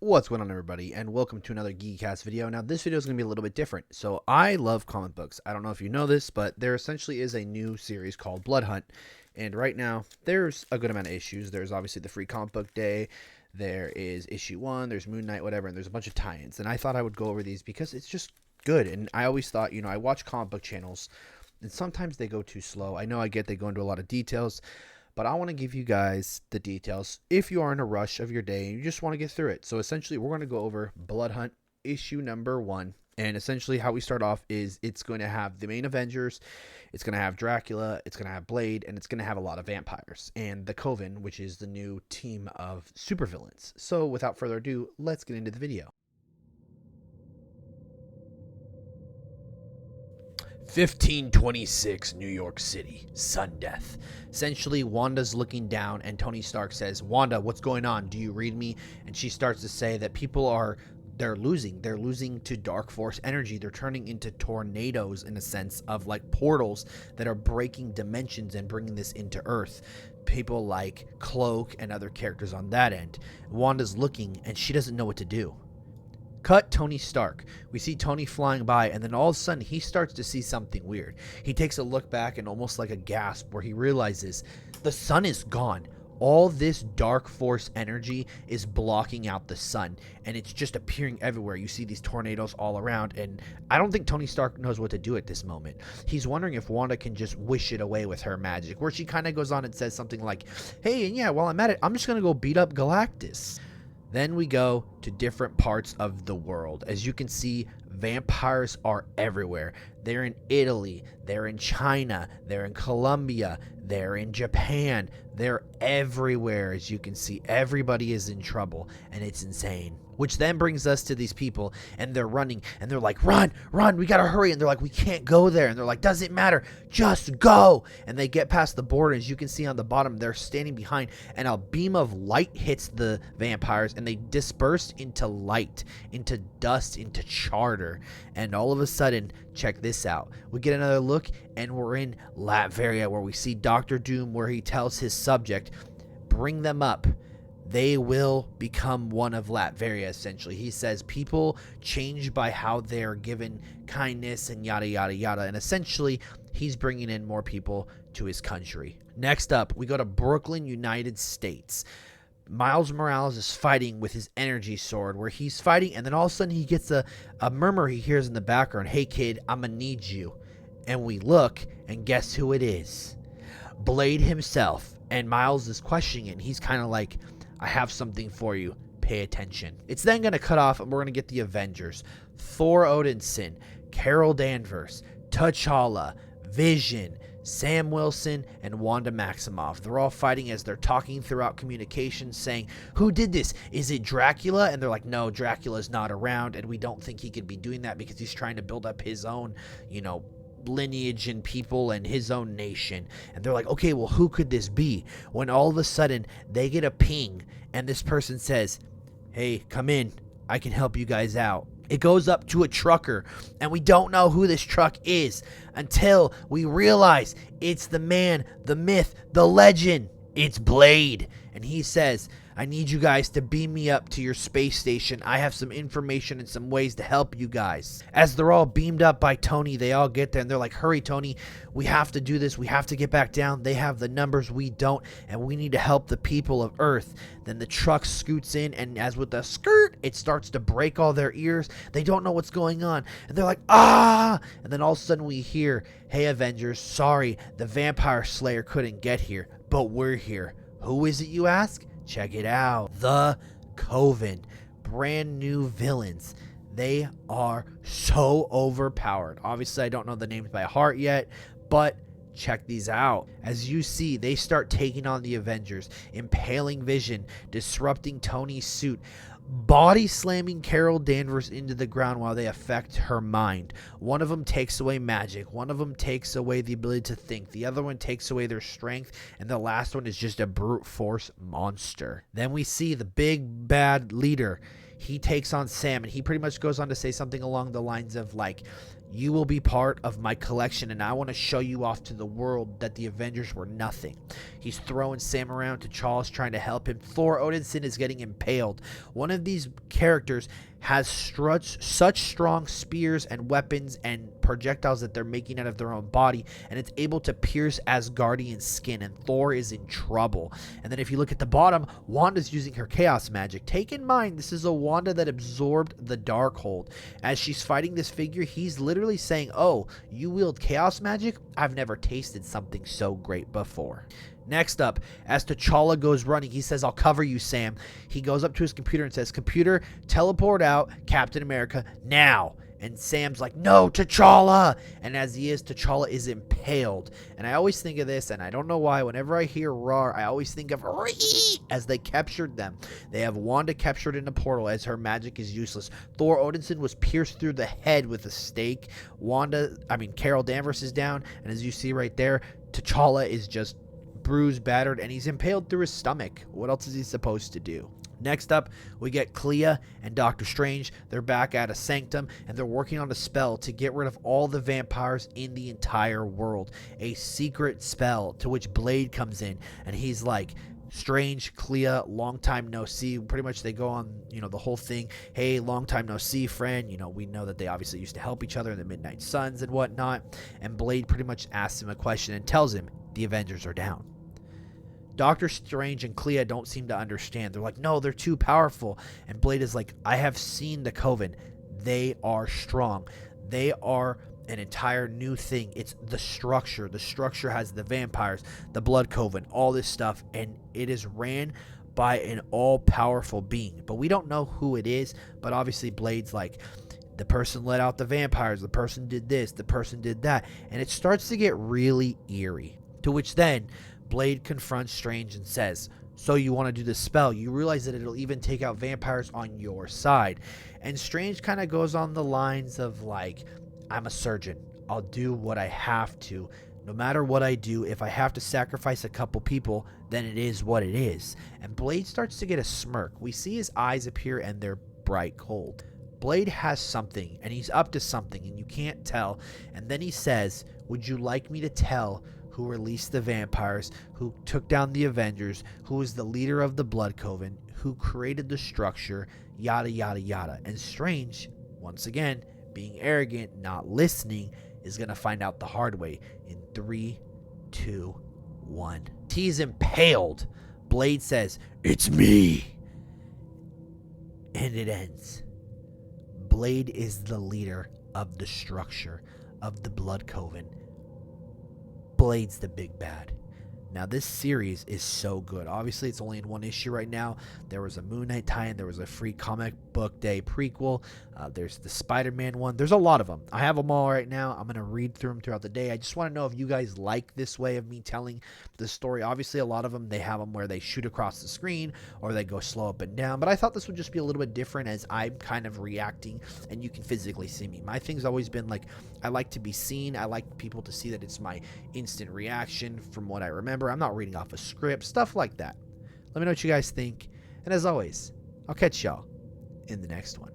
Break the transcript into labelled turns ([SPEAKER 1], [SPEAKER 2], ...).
[SPEAKER 1] What's going on, everybody, and welcome to another GeekyCast video. Now, this video is going to be a little bit different. So, I love comic books. I don't know if you know this, but there essentially is a new series called Blood Hunt. And right now, there's a good amount of issues. There's obviously the free comic book day. There is issue 1. There's Moon Knight, whatever. And there's a bunch of tie-ins. And I thought I would go over these because it's just good. And I always thought, I watch comic book channels, and sometimes they go too slow. I know they go into a lot of details. But I want to give you guys the details if you are in a rush of your day and you just want to get through it. So essentially, we're going to go over Blood Hunt issue number 1. And essentially how we start off is it's going to have the main Avengers, it's going to have Dracula, it's going to have Blade, and it's going to have a lot of vampires. And the Coven, which is the new team of supervillains. So without further ado, let's get into the video. 1526 New York City, sun death. Essentially, Wanda's looking down and Tony Stark says, "Wanda, what's going on? Do you read me?" And she starts to say that people they're losing to dark force energy. They're turning into tornadoes in a sense of like portals that are breaking dimensions and bringing this into Earth. People like Cloak and other characters on that end. Wanda's looking and she doesn't know what to do. Cut Tony Stark. We see Tony flying by, and then all of a sudden he starts to see something weird. He takes a look back and almost like a gasp where he realizes the sun is gone. All this dark force energy is blocking out the sun, and it's just appearing everywhere. You see these tornadoes all around, and I don't think Tony Stark knows what to do at this moment. He's wondering if Wanda can just wish it away with her magic, where she kind of goes on and says something like, "Hey, and yeah, while I'm at it, I'm just going to go beat up Galactus." Then we go to different parts of the world. As you can see, vampires are everywhere. They're in Italy, they're in China, they're in Colombia, they're in Japan. They're everywhere. As you can see, everybody is in trouble, and it's insane. Which then brings us to these people, and they're running, and they're like, "Run, run, we gotta hurry." And they're like, "We can't go there." And they're like, "Doesn't matter, just go." And they get past the border. As you can see on the bottom, they're standing behind, and a beam of light hits the vampires, and they disperse into light, into dust, into charter. And all of a sudden, check this out. We get another look, and we're in Latveria, where we see Dr. Doom, where he tells his subject, bring them up. They will become one of Latveria, essentially. He says people change by how they're given kindness and yada, yada, yada. And essentially, he's bringing in more people to his country. Next up, we go to Brooklyn, United States. Miles Morales is fighting with his energy sword, where he's fighting, and then all of a sudden he gets a murmur he hears in the background. "Hey, kid, I'm gonna need you." And we look, and guess who it is? Blade himself. And Miles is questioning it, and he's kind of like, "I have something for you. Pay attention." It's then going to cut off, and we're going to get the Avengers. Thor Odinson, Carol Danvers, T'Challa, Vision, Sam Wilson, and Wanda Maximoff. They're all fighting as they're talking throughout communications, saying, "Who did this? Is it Dracula?" And they're like, "No, Dracula's not around, and we don't think he could be doing that because he's trying to build up his own, lineage and people and his own nation." And they're like, "Okay, well, who could this be?" When all of a sudden they get a ping, and this person says, "Hey, come in, I can help you guys out." It goes up to a trucker, and we don't know who this truck is until we realize it's the man, the myth, the legend. It's Blade. And he says, "I need you guys to beam me up to your space station. I have some information and some ways to help you guys." As they're all beamed up by Tony, they all get there, and they're like, "Hurry, Tony. We have to do this. We have to get back down. They have the numbers. We don't, and we need to help the people of Earth." Then the truck scoots in, and as with the skirt, it starts to break all their ears. They don't know what's going on, and they're like, "Ah!" And then all of a sudden we hear, "Hey, Avengers, sorry, the Vampire Slayer couldn't get here, but we're here." Who is it, you ask? Check it out. The Coven. Brand new villains. They are so overpowered. Obviously, I don't know the names by heart yet, but check these out. As you see, they start taking on the Avengers, impaling Vision, disrupting Tony's suit, body slamming Carol Danvers into the ground while they affect her mind. One of them takes away magic. One of them takes away the ability to think. The other one takes away their strength. And the last one is just a brute force monster. Then we see the big bad leader. He takes on Sam, and he pretty much goes on to say something along the lines of like, You will be part of my collection, and I want to show you off to the world that the Avengers were nothing. He's throwing Sam around. T'Challa's trying to help him. Thor Odinson is getting impaled. One of these characters has such strong spears and weapons and projectiles that they're making out of their own body, and it's able to pierce Asgardian skin, and Thor is in trouble. And then if you look at the bottom, Wanda's using her chaos magic. Take in mind, this is a Wanda that absorbed the Darkhold. As she's fighting this figure, he's literally saying, oh, you wield chaos magic? I've never tasted something so great before. Next up, as T'Challa goes running, he says, I'll cover you, Sam. He goes up to his computer and says, computer, teleport out Captain America now. And Sam's like, no, T'Challa. And as he is, T'Challa is impaled. And I always think of this, and I don't know why, whenever I hear roar, I always think of as they captured them. They have Wanda captured in a portal as her magic is useless. Thor Odinson was pierced through the head with a stake. Carol Danvers is down. And as you see right there, T'Challa is just bruised, battered, and he's impaled through his stomach. What else is he supposed to do? Next up, we get Clea and Doctor Strange. They're back at a sanctum, and they're working on a spell to get rid of all the vampires in the entire world. A secret spell to which Blade comes in, and he's like, Strange, Clea, long time no see. Pretty much they go on, the whole thing. Hey, long time no see, friend. We know that they obviously used to help each other in the Midnight Suns and whatnot. And Blade pretty much asks him a question and tells him the Avengers are down. Doctor Strange and Clea don't seem to understand. They're like, no, they're too powerful. And Blade is like, I have seen the Coven. They are strong. They are an entire new thing. It's the structure. The structure has the vampires, the Blood Coven, all this stuff. And it is ran by an all-powerful being. But we don't know who it is. But obviously Blade's like, the person let out the vampires. The person did this. The person did that. And it starts to get really eerie. To which then Blade confronts Strange and says, so you want to do this spell? You realize that it'll even take out vampires on your side. And Strange kind of goes on the lines of like, I'm a surgeon. I'll do what I have to. No matter what I do, if I have to sacrifice a couple people, then it is what it is. And Blade starts to get a smirk. We see his eyes appear and they're bright cold. Blade has something, and he's up to something, and you can't tell. And then he says, would you like me to tell who released the vampires, who took down the Avengers, who is the leader of the Blood Coven, who created the structure, yada, yada, yada. And Strange, once again, being arrogant, not listening, is going to find out the hard way in 3, 2, 1. He's impaled. Blade says, it's me. And it ends. Blade is the leader of the structure of the Blood Coven. Blade's the big bad. Now, this series is so good. Obviously, it's only in one issue right now. There was a Moon Knight tie-in. There was a free comic book day prequel. There's the Spider-Man one. There's a lot of them. I have them all right now. I'm going to read through them throughout the day. I just want to know if you guys like this way of me telling the story. Obviously, a lot of them, they have them where they shoot across the screen or they go slow up and down. But I thought this would just be a little bit different as I'm kind of reacting and you can physically see me. My thing's always been like, I like to be seen. I like people to see that it's my instant reaction from what I remember. I'm not reading off a script, stuff like that. Let me know what you guys think. And as always, I'll catch y'all in the next one.